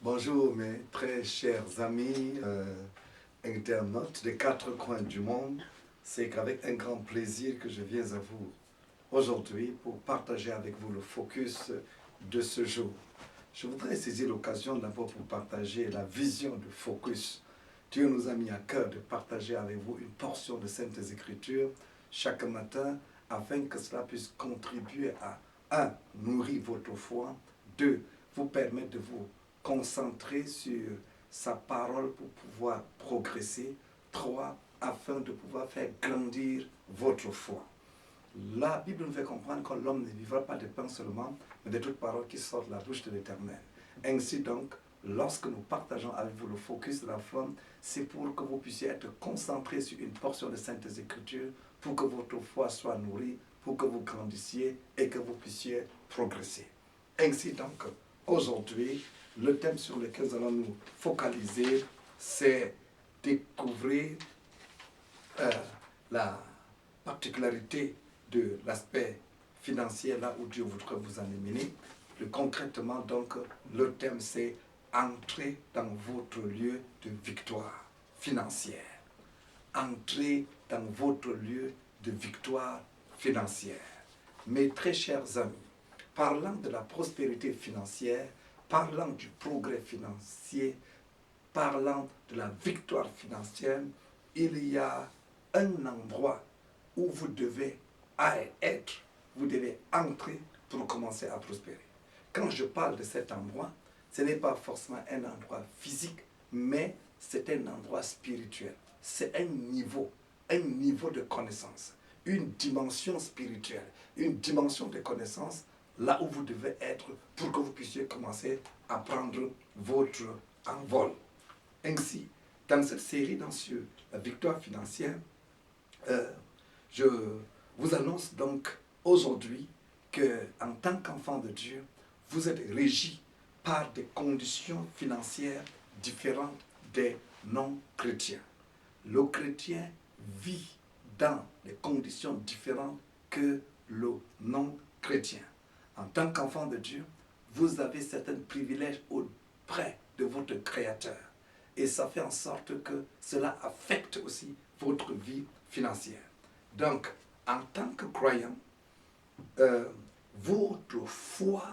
Bonjour mes très chers amis internautes des quatre coins du monde. C'est qu'avec un grand plaisir que je viens à vous aujourd'hui pour partager avec vous le focus de ce jour. Je voudrais saisir l'occasion d'abord pour partager la vision du focus. Dieu nous a mis à cœur de partager avec vous une portion de Saintes Écritures chaque matin afin que cela puisse contribuer à 1. Nourrir votre foi, 2. Vous permettre de vous concentrer sur sa parole pour pouvoir progresser, 3. Afin de pouvoir faire grandir votre foi. La Bible nous fait comprendre que l'homme ne vivra pas de pain seulement, mais de toutes paroles qui sortent de la bouche de l'Éternel. Ainsi donc, lorsque nous partageons avec vous le focus de la foi, c'est pour que vous puissiez être concentrés sur une portion de Saintes Écritures, pour que votre foi soit nourrie, pour que vous grandissiez et que vous puissiez progresser. Ainsi donc, aujourd'hui, le thème sur lequel nous allons nous focaliser, c'est découvrir la particularité de l'aspect financier là où Dieu voudrait vous amener. Plus concrètement, donc, le thème c'est entrer dans votre lieu de victoire financière. Entrer dans votre lieu de victoire financière. Mes très chers amis, parlant de la prospérité financière, parlant du progrès financier, parlant de la victoire financière, il y a un endroit où vous devez être, vous devez entrer pour commencer à prospérer. Quand je parle de cet endroit, ce n'est pas forcément un endroit physique, mais c'est un endroit spirituel. C'est un niveau de connaissance, une dimension spirituelle, une dimension de connaissance, là où vous devez être pour que vous puissiez commencer à prendre votre envol. Ainsi, dans cette série, sur la victoire financière, je vous annonce donc aujourd'hui qu'en tant qu'enfant de Dieu, vous êtes régi par des conditions financières différentes des non-chrétiens. Le chrétien vit dans des conditions différentes que le non-chrétien. En tant qu'enfant de Dieu, vous avez certains privilèges auprès de votre Créateur. Et ça fait en sorte que cela affecte aussi votre vie financière. Donc, en tant que croyant, votre foi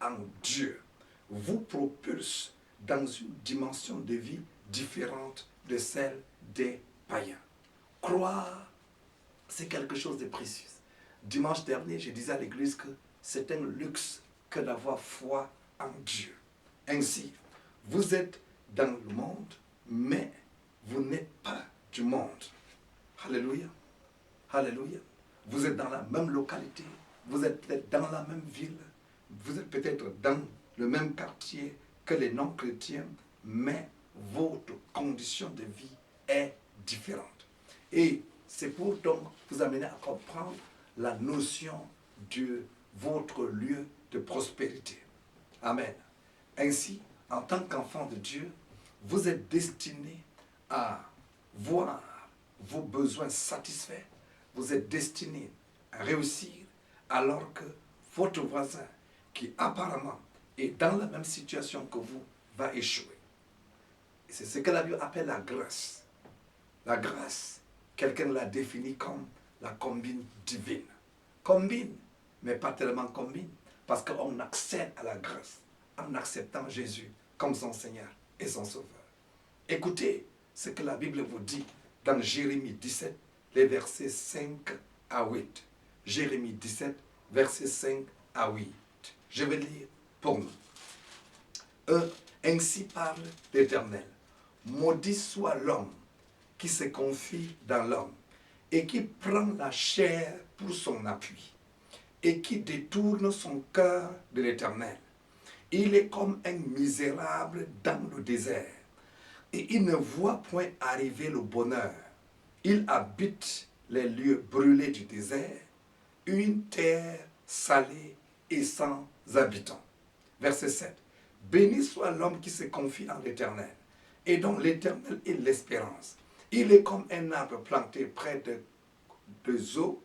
en Dieu vous propulse dans une dimension de vie différente de celle des païens. Croire, c'est quelque chose de précieux. Dimanche dernier, je disais à l'église que c'est un luxe que d'avoir foi en Dieu. Ainsi, vous êtes dans le monde, mais vous n'êtes pas du monde. Alléluia. Alléluia. Vous êtes dans la même localité, vous êtes peut-être dans la même ville, vous êtes peut-être dans le même quartier que les non-chrétiens, mais votre condition de vie est différente. Et c'est pour donc vous amener à comprendre la notion de votre lieu de prospérité. Amen. Ainsi, en tant qu'enfant de Dieu, vous êtes destiné à voir vos besoins satisfaits. Vous êtes destiné à réussir alors que votre voisin, qui apparemment est dans la même situation que vous, va échouer. Et c'est ce que la Bible appelle la grâce. La grâce, quelqu'un l'a définie comme la combine divine. Combine, mais pas tellement combine, parce qu'on accède à la grâce en acceptant Jésus comme son Seigneur et son Sauveur. Écoutez ce que la Bible vous dit dans Jérémie 17, les versets 5 à 8. Jérémie 17, versets 5 à 8. Je vais lire pour nous. Ainsi parle l'Éternel. Maudit soit l'homme qui se confie dans l'homme et qui prend la chair pour son appui et qui détourne son cœur de l'Éternel. Il est comme un misérable dans le désert et il ne voit point arriver le bonheur. Il habite les lieux brûlés du désert, une terre salée et sans habitants. Verset 7. Béni soit l'homme qui se confie en l'Éternel, et dont l'Éternel est l'espérance. Il est comme un arbre planté près de eaux,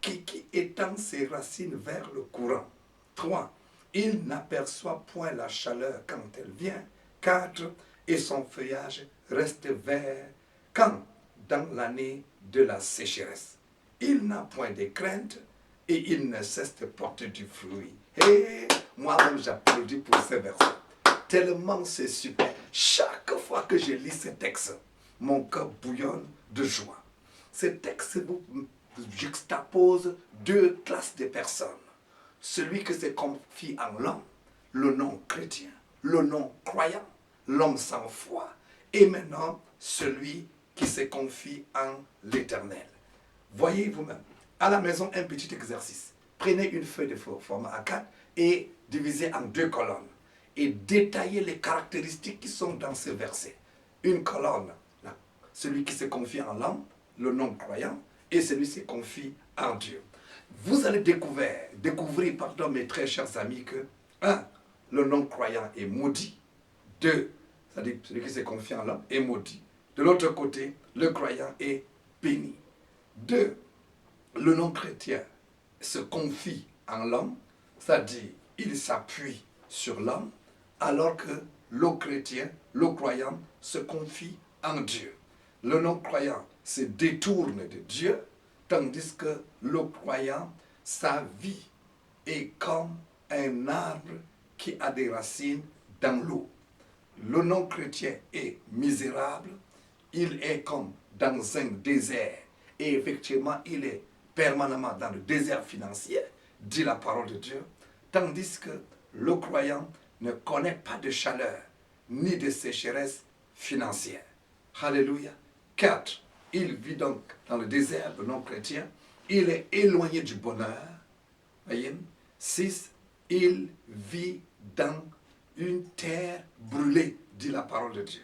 qui étend ses racines vers le courant. 3. Il n'aperçoit point la chaleur quand elle vient. 4. Et son feuillage reste vert quand dans l'année de la sécheresse. Il n'a point de crainte et il ne cesse de porter du fruit. Et moi-même j'applaudis pour ces versets. Tellement c'est super. Chaque fois que je lis ce texte, mon cœur bouillonne de joie. Ce texte juxtapose deux classes de personnes. Celui qui se confie en l'homme, le non-chrétien, le non-croyant, l'homme sans foi, et maintenant celui qui se confie en l'Éternel. Voyez vous-même, à la maison, un petit exercice. Prenez une feuille de format A4 et divisez en deux colonnes. Et détaillez les caractéristiques qui sont dans ce verset. Une colonne, celui qui se confie en l'homme, le non-croyant, et celui qui se confie en Dieu. Vous allez découvrir, mes très chers amis, que 1. Le non-croyant est maudit. 2. C'est-à-dire celui qui se confie en l'homme est maudit. De l'autre côté, le croyant est béni. 2. Le non-chrétien se confie en l'homme, c'est-à-dire il s'appuie sur l'homme, alors que le chrétien, le croyant, se confie en Dieu. Le non-croyant se détourne de Dieu, tandis que le croyant, sa vie est comme un arbre qui a des racines dans l'eau. Le non-chrétien est misérable, il est comme dans un désert, et effectivement, il est permanemment dans le désert financier, dit la parole de Dieu, tandis que le croyant ne connaît pas de chaleur, ni de sécheresse financière. Alléluia. 4. Il vit donc dans le désert, le non-chrétien. Il est éloigné du bonheur. Voyez. 6. Il vit dans une terre brûlée, dit la parole de Dieu.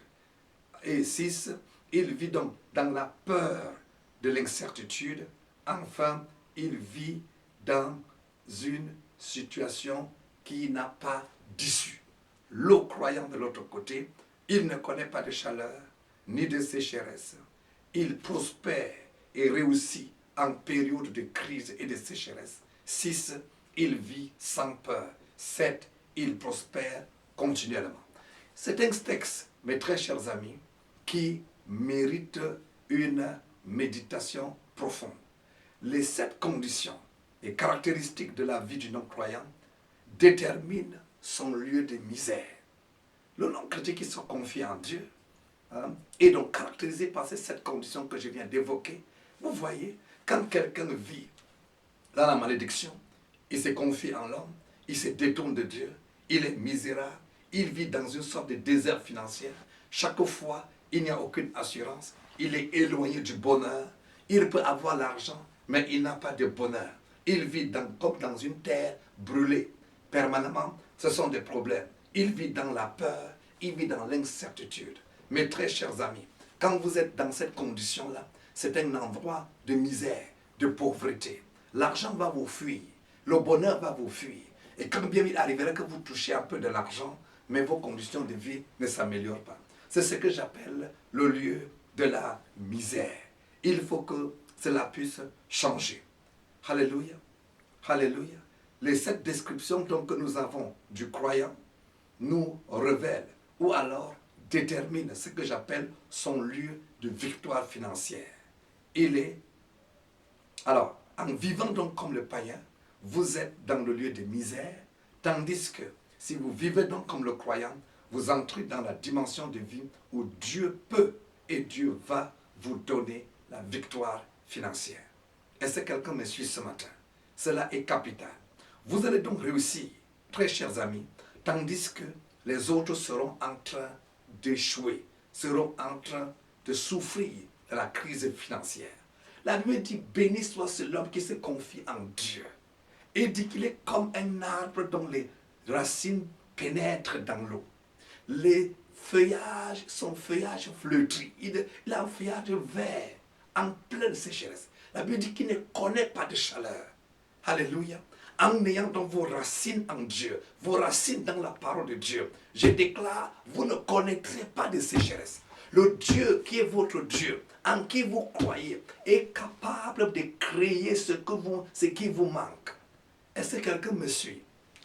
Et 6. Il vit donc dans la peur de l'incertitude. Enfin, il vit dans une situation qui n'a pas d'issue. Le croyant de l'autre côté, il ne connaît pas de chaleur ni de sécheresse. Il prospère et réussit en période de crise et de sécheresse. 6. Il vit sans peur. 7. Il prospère continuellement. C'est un texte, mes très chers amis, qui mérite une méditation profonde. Les 7 conditions et caractéristiques de la vie du non-croyant déterminent son lieu de misère. Le non-chrétien qui se confie en Dieu est donc caractérisé par ces 7 conditions que je viens d'évoquer. Vous voyez, quand quelqu'un vit dans la malédiction, il se confie en l'homme, il se détourne de Dieu, il est misérable, il vit dans une sorte de désert financier. Chaque fois, il n'y a aucune assurance, il est éloigné du bonheur, il peut avoir l'argent, mais il n'a pas de bonheur. Il vit comme dans une terre brûlée. Permanemment, ce sont des problèmes. Il vit dans la peur, il vit dans l'incertitude. Mes très chers amis, quand vous êtes dans cette condition-là, c'est un endroit de misère, de pauvreté. L'argent va vous fuir, le bonheur va vous fuir. Et quand bien il arriverait que vous touchiez un peu de l'argent, mais vos conditions de vie ne s'améliorent pas. C'est ce que j'appelle le lieu de la misère. Il faut que cela puisse changer. Alléluia. Alléluia. Les 7 descriptions donc, que nous avons du croyant nous révèlent ou alors déterminent ce que j'appelle son lieu de victoire financière. Alors, en vivant donc comme le païen, vous êtes dans le lieu de misère, tandis que si vous vivez donc comme le croyant, vous entrez dans la dimension de vie où Dieu peut et Dieu va vous donner la victoire financière. Est-ce que quelqu'un me suit ce matin? Cela est capital. Vous allez donc réussir, très chers amis, tandis que les autres seront en train d'échouer, seront en train de souffrir de la crise financière. La Bible dit, béni soit l'homme qui se confie en Dieu. Et dit qu'il est comme un arbre dont les racines pénètrent dans l'eau. Les feuillages, son feuillage flétri, il a un feuillage vert, en pleine sécheresse. La Bible dit qu'il ne connaît pas de chaleur. Alléluia. En ayant donc vos racines en Dieu, vos racines dans la parole de Dieu, je déclare, vous ne connaîtrez pas de sécheresse. Le Dieu qui est votre Dieu, en qui vous croyez, est capable de créer ce qui vous manque. Est-ce que quelqu'un me suit?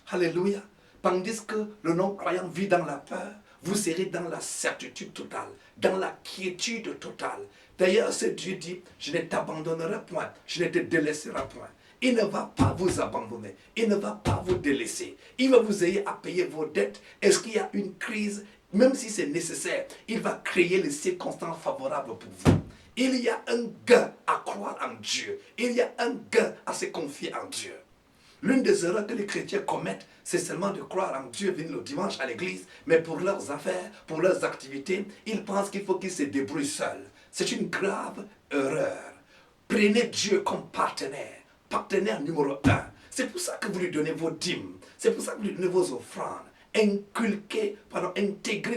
Alléluia. Tandis que le non-croyant vit dans la peur, vous serez dans la certitude totale, dans la quiétude totale. D'ailleurs, ce Dieu dit, je ne t'abandonnerai point, je ne te délaisserai point. Il ne va pas vous abandonner, il ne va pas vous délaisser. Il va vous aider à payer vos dettes. Est-ce qu'il y a une crise? Même si c'est nécessaire, il va créer les circonstances favorables pour vous. Il y a un gain à croire en Dieu. Il y a un gain à se confier en Dieu. L'une des erreurs que les chrétiens commettent, c'est seulement de croire en Dieu, venir le dimanche à l'église, mais pour leurs affaires, pour leurs activités, ils pensent qu'il faut qu'ils se débrouillent seuls. C'est une grave erreur. Prenez Dieu comme partenaire, partenaire numéro 1. C'est pour ça que vous lui donnez vos dîmes, c'est pour ça que vous lui donnez vos offrandes. Intégrez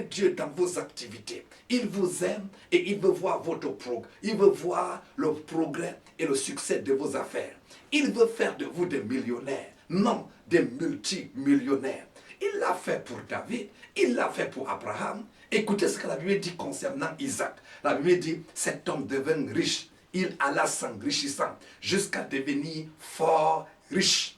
Dieu dans vos activités. Il vous aime et il veut voir votre progrès. Il veut voir le progrès et le succès de vos affaires. Il veut faire de vous des millionnaires, non des multimillionnaires. Il l'a fait pour David, il l'a fait pour Abraham. Écoutez ce que la Bible dit concernant Isaac. La Bible dit, cet homme devint riche. Il alla s'enrichissant jusqu'à devenir fort riche.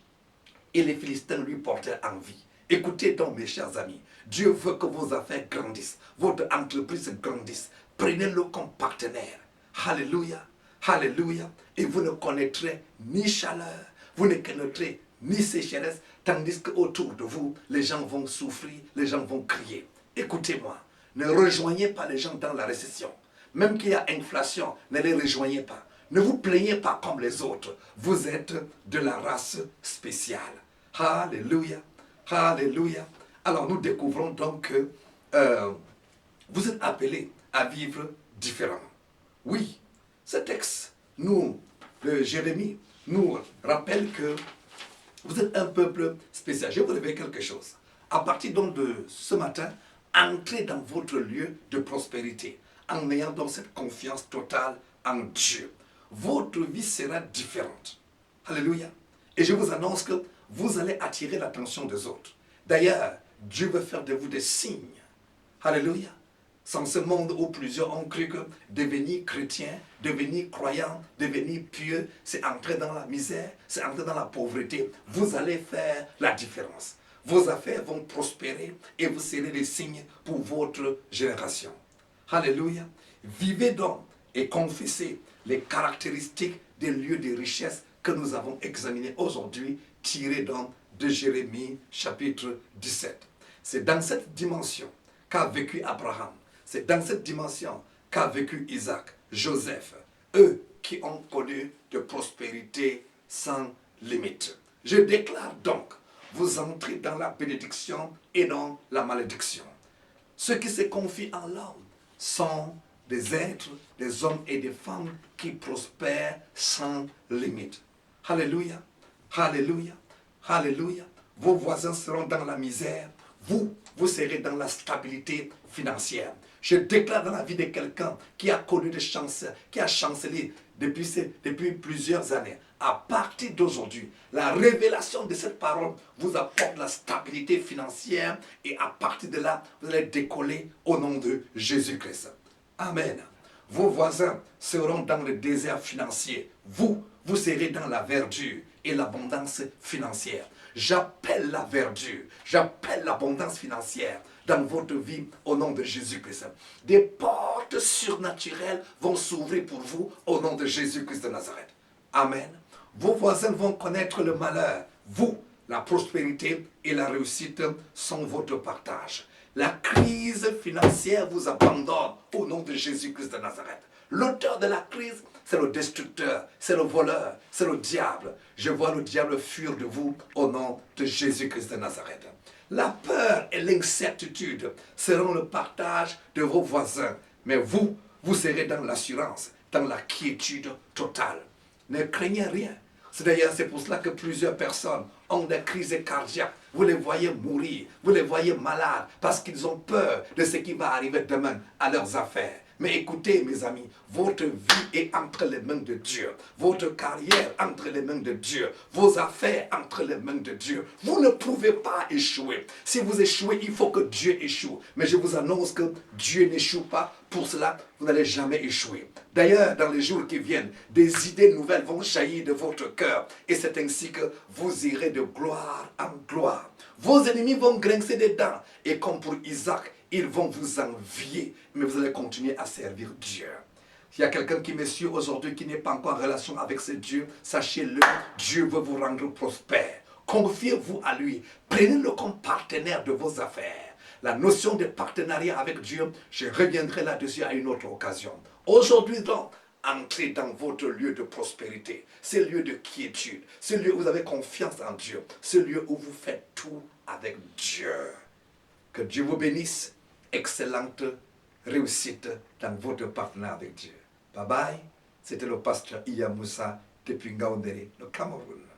Et les Philistins lui portèrent envie. Écoutez donc, mes chers amis, Dieu veut que vos affaires grandissent, votre entreprise grandisse. Prenez-le comme partenaire. Alléluia, alléluia. Et vous ne connaîtrez ni chaleur, vous ne connaîtrez ni sécheresse, tandis qu'autour de vous, les gens vont souffrir, les gens vont crier. Écoutez-moi, ne rejoignez pas les gens dans la récession. Même qu'il y a inflation, ne les rejoignez pas. Ne vous plaignez pas comme les autres. Vous êtes de la race spéciale. Alléluia. Alléluia. Alors nous découvrons donc que vous êtes appelés à vivre différemment. Oui, ce texte, de Jérémie, nous rappelle que vous êtes un peuple spécial. Je vais vous révéler quelque chose. À partir donc de ce matin, entrez dans votre lieu de prospérité en ayant donc cette confiance totale en Dieu. Votre vie sera différente. Alléluia. Et je vous annonce que vous allez attirer l'attention des autres. D'ailleurs, Dieu veut faire de vous des signes. Alléluia. Dans ce monde où plusieurs ont cru que devenir chrétien, devenir croyant, devenir pieux, c'est entrer dans la misère, c'est entrer dans la pauvreté. Vous allez faire la différence. Vos affaires vont prospérer et vous serez des signes pour votre génération. Alléluia. Vivez donc et confessez les caractéristiques des lieux de richesse que nous avons examinés aujourd'hui, tirés donc de Jérémie chapitre 17. C'est dans cette dimension qu'a vécu Abraham. C'est dans cette dimension qu'a vécu Isaac, Joseph, eux qui ont connu de prospérité sans limite. Je déclare donc, vous entrez dans la bénédiction et non la malédiction. Ceux qui se confient en l'homme sont des êtres, des hommes et des femmes qui prospèrent sans limite. Alléluia, alléluia, alléluia. Vos voisins seront dans la misère, vous serez dans la stabilité financière. Je déclare dans la vie de quelqu'un qui a connu des chances, qui a chancelé depuis plusieurs années. À partir d'aujourd'hui, la révélation de cette parole vous apporte la stabilité financière et à partir de là, vous allez décoller au nom de Jésus-Christ. Amen. Vos voisins seront dans le désert financier. Vous serez dans la verdure et l'abondance financière. J'appelle la verdure, j'appelle l'abondance financière dans votre vie au nom de Jésus-Christ. Des portes surnaturelles vont s'ouvrir pour vous au nom de Jésus-Christ de Nazareth. Amen. Vos voisins vont connaître le malheur. Vous, la prospérité et la réussite sont votre partage. La crise financière vous abandonne au nom de Jésus-Christ de Nazareth. L'auteur de la crise, c'est le destructeur, c'est le voleur, c'est le diable. Je vois le diable fuir de vous au nom de Jésus-Christ de Nazareth. La peur et l'incertitude seront le partage de vos voisins. Mais vous serez dans l'assurance, dans la quiétude totale. Ne craignez rien. C'est pour cela que plusieurs personnes ont des crises cardiaques. Vous les voyez mourir, vous les voyez malades, parce qu'ils ont peur de ce qui va arriver demain à leurs affaires. Mais écoutez, mes amis, votre vie est entre les mains de Dieu. Votre carrière entre les mains de Dieu. Vos affaires entre les mains de Dieu. Vous ne pouvez pas échouer. Si vous échouez, il faut que Dieu échoue. Mais je vous annonce que Dieu n'échoue pas Pour cela, vous n'allez jamais échouer. D'ailleurs, dans les jours qui viennent, des idées nouvelles vont jaillir de votre cœur. Et c'est ainsi que vous irez de gloire en gloire. Vos ennemis vont grincer des dents. Et comme pour Isaac, ils vont vous envier. Mais vous allez continuer à servir Dieu. S'il y a quelqu'un qui me suit aujourd'hui qui n'est pas encore en relation avec ce Dieu, sachez-le, Dieu veut vous rendre prospère. Confiez-vous à lui. Prenez-le comme partenaire de vos affaires. La notion de partenariat avec Dieu, je reviendrai là-dessus à une autre occasion. Aujourd'hui donc, entrez dans votre lieu de prospérité, ce lieu de quiétude, ce lieu où vous avez confiance en Dieu, ce lieu où vous faites tout avec Dieu. Que Dieu vous bénisse. Excellente réussite dans votre partenariat avec Dieu. Bye bye. C'était le pasteur Iya Moussa depuis Ngaoundéré, le Cameroun.